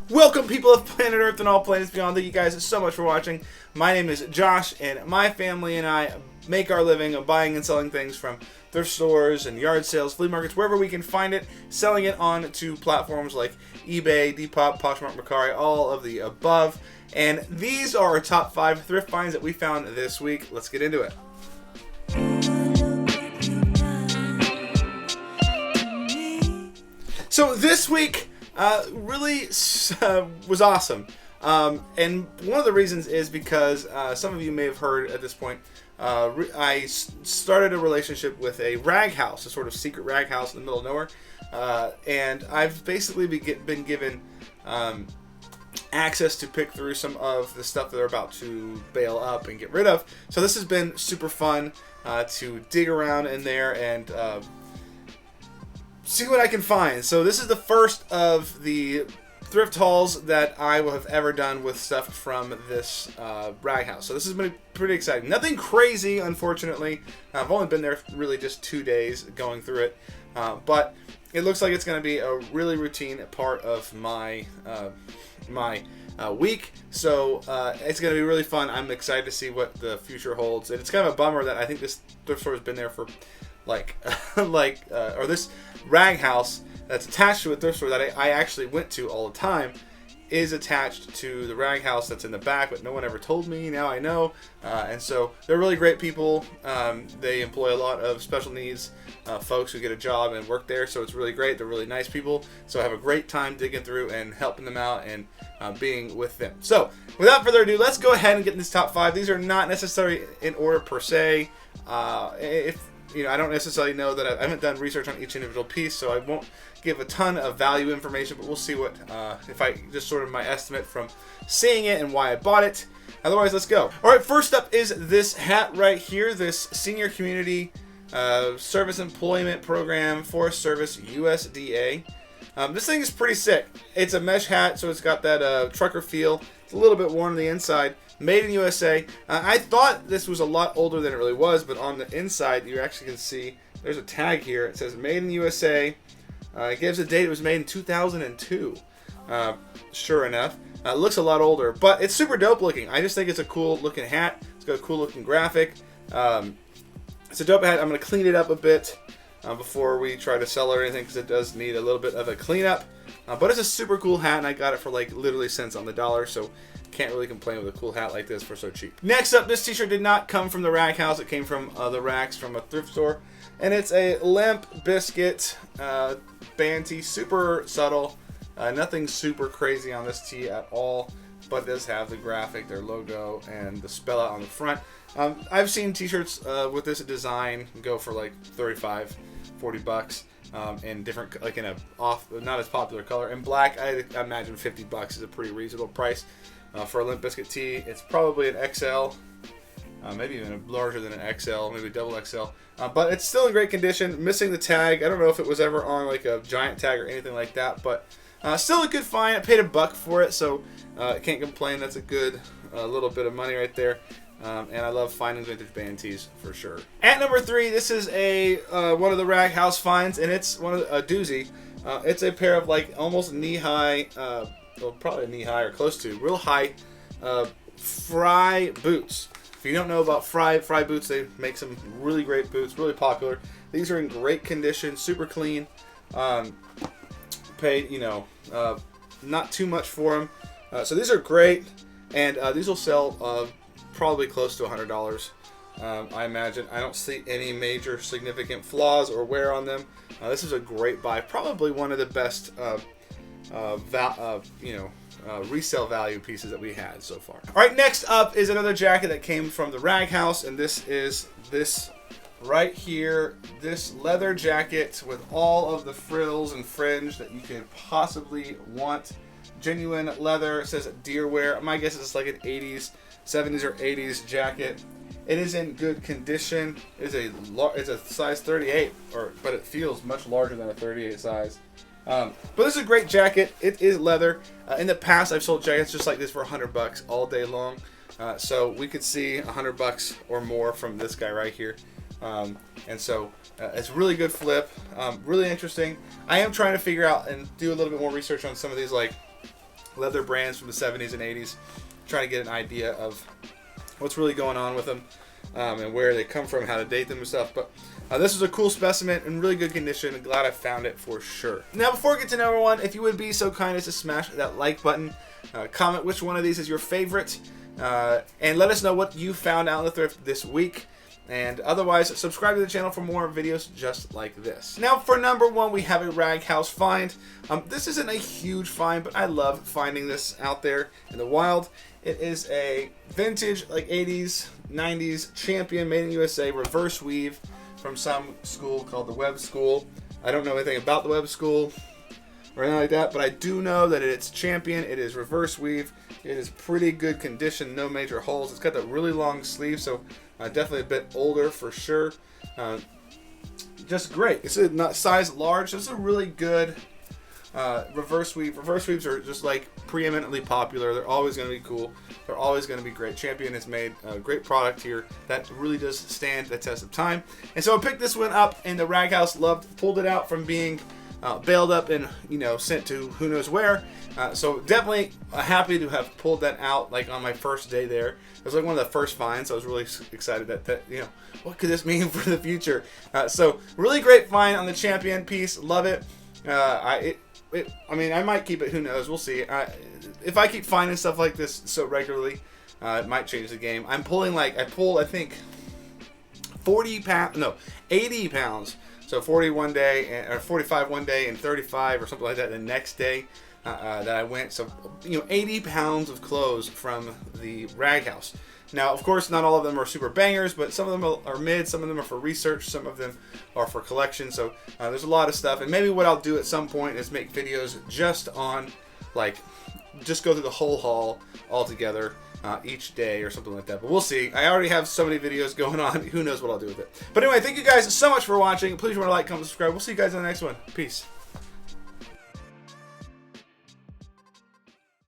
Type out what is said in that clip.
Welcome, people of planet Earth and all planets beyond. Thank you guys so much for watching. My name is Josh, and my family and I make our living of buying and selling things from thrift stores and yard sales, flea markets, wherever we can find it, selling it on to platforms like eBay, Depop, Poshmark, Mercari, all of the above. And these are our top 5 thrift finds that we found this week. Let's get into it. So this week really was awesome. And one of the reasons is because some of you may have heard at this point, I started a relationship with a rag house, a sort of secret rag house in the middle of nowhere. And I've basically been given access to pick through some of the stuff that they're about to bail up and get rid of. So this has been super fun to dig around in there and see what I can find. So this is the first of the thrift hauls that I will have ever done with stuff from this rag house. So this has been pretty exciting. Nothing crazy, unfortunately. I've only been there really just 2 days going through it. But it looks like it's going to be a really routine part of my week. So it's going to be really fun. I'm excited to see what the future holds. And it's kind of a bummer that I think this thrift store has been there for or this rag house that's attached to a thrift store that I actually went to all the time is attached to the rag house that's in the back, but no one ever told me. Now I know. And so they're really great people. They employ a lot of special needs folks who get a job and work there, so it's really great. They're really nice people, so I have a great time digging through and helping them out and being with them. So without further ado, let's go ahead and get in this top 5. These are not necessarily in order per se. I don't necessarily know that I haven't done research on each individual piece, so I won't give a ton of value information, but we'll see what, if I just sort of my estimate from seeing it and why I bought it. Otherwise, let's go. All right, first up is this hat right here, this Senior Community Service Employment Program Forest Service USDA. This thing is pretty sick. It's a mesh hat, so it's got that trucker feel. It's a little bit worn on the inside. Made in USA. I thought this was a lot older than it really was, but on the inside you actually can see there's a tag here. It says Made in USA. It gives a date. It was made in 2002. Sure enough. It looks a lot older, but it's super dope looking. I just think it's a cool looking hat. It's got a cool looking graphic. It's a dope hat. I'm going to clean it up a bit before we try to sell it or anything, because it does need a little bit of a cleanup. But it's a super cool hat, and I got it for like literally cents on the dollar, so can't really complain with a cool hat like this for so cheap. Next up, this t-shirt did not come from the rag house. It came from the racks from a thrift store, and it's a Limp Biscuit band tee, super subtle. Nothing super crazy on this tee at all, but it does have the graphic, their logo, and the spell out on the front. I've seen t-shirts with this design go for like $35-40 in different, like in a not as popular color. In black, I imagine $50 is a pretty reasonable price for a Limp Bizkit tee. It's probably an XL, maybe even larger than an XL, maybe double XL. But it's still in great condition, missing the tag. I don't know if it was ever on like a giant tag or anything like that, but still a good find. I paid $1 for it, so can't complain. That's a good little bit of money right there. And I love finding vintage band tees for sure. At number 3, this is a one of the rag house finds, and it's a doozy. It's a pair of like almost knee-high, well, probably knee-high or close to, real high Fry boots. If you don't know about Fry boots, they make some really great boots, really popular. These are in great condition, super clean. Paid, not too much for them. So these are great, and these will sell probably close to $100. I imagine. I don't see any major significant flaws or wear on them. This is a great buy, probably one of the best resale value pieces that we had so far. All right, next up is another jacket that came from the rag house, and this is this right here, this leather jacket with all of the frills and fringe that you could possibly want. Genuine leather. It says deer wear. My guess is it's like an 70s or 80s jacket. It is in good condition. It's a size 38, but it feels much larger than a 38 size. But this is a great jacket. It is leather. In the past, I've sold jackets just like this for $100 all day long. So we could see $100 or more from this guy right here. And so it's really good flip, really interesting. I am trying to figure out and do a little bit more research on some of these like leather brands from the 70s and 80s. Trying to get an idea of what's really going on with them and where they come from, how to date them and stuff. But this is a cool specimen in really good condition. I'm glad I found it for sure. Now, before we get to number one, if you would be so kind as to smash that like button, comment which one of these is your favorite, and let us know what you found out in the thrift this week. And otherwise, subscribe to the channel for more videos just like this. Now, for number one, we have a rag house find. This isn't a huge find, but I love finding this out there in the wild. It is a vintage, like 80s, 90s Champion made in USA reverse weave from some school called the Webb School. I don't know anything about the Webb School or anything like that, but I do know that it's Champion. It is reverse weave. It is pretty good condition, no major holes. It's got that really long sleeve, so definitely a bit older for sure. Just great. It's a size large. This is a really good reverse weave. Reverse weaves are just like preeminently popular. They're always going to be cool. They're always going to be great. Champion has made a great product here that really does stand the test of time. And so I picked this one up, and the rag house pulled it out from being bailed up and sent to who knows where. So definitely happy to have pulled that out like on my first day there. It was like one of the first finds. So I was really excited that what could this mean for the future? So really great find on the Champion piece. Love it. I mean, I might keep it. Who knows? We'll see. If I keep finding stuff like this so regularly, it might change the game. I pull I think 80 pounds. So 40 one day, or 45 one day, and 35 or something like that the next day that I went. So 80 pounds of clothes from the rag house. Now, of course, not all of them are super bangers, but some of them are mid, some of them are for research, some of them are for collection. So there's a lot of stuff. And maybe what I'll do at some point is make videos just on, just go through the whole haul all together each day or something like that. But we'll see. I already have so many videos going on. Who knows what I'll do with it. But anyway, thank you guys so much for watching. Please remember to like, comment, subscribe. We'll see you guys in the next one. Peace.